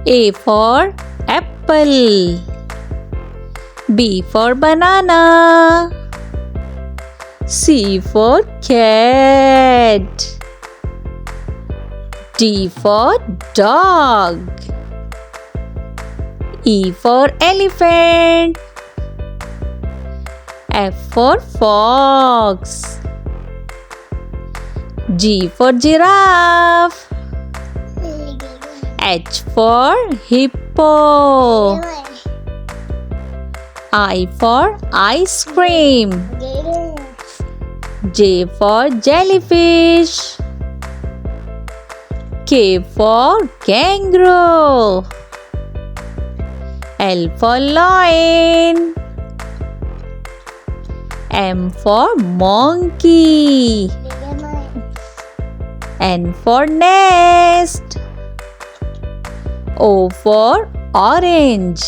A for apple. B for banana. C for cat. D for dog. E for elephant. F for fox. G for giraffe. H for hippo. I for ice cream. J for jellyfish. K for kangaroo. L for lion. M for monkey. N for nest. O for orange.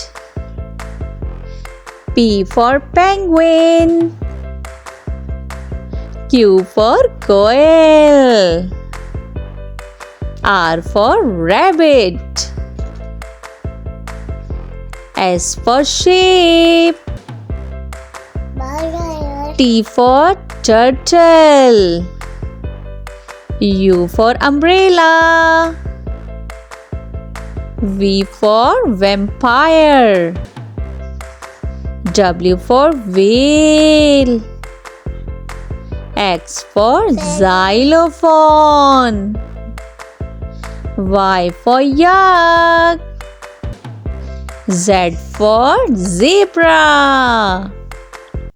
P for penguin. Q for quail. R for rabbit. S for sheep. T for turtle. U for umbrella. V for vampire. W for whale. X for xylophone. Y for yak. Z for zebra.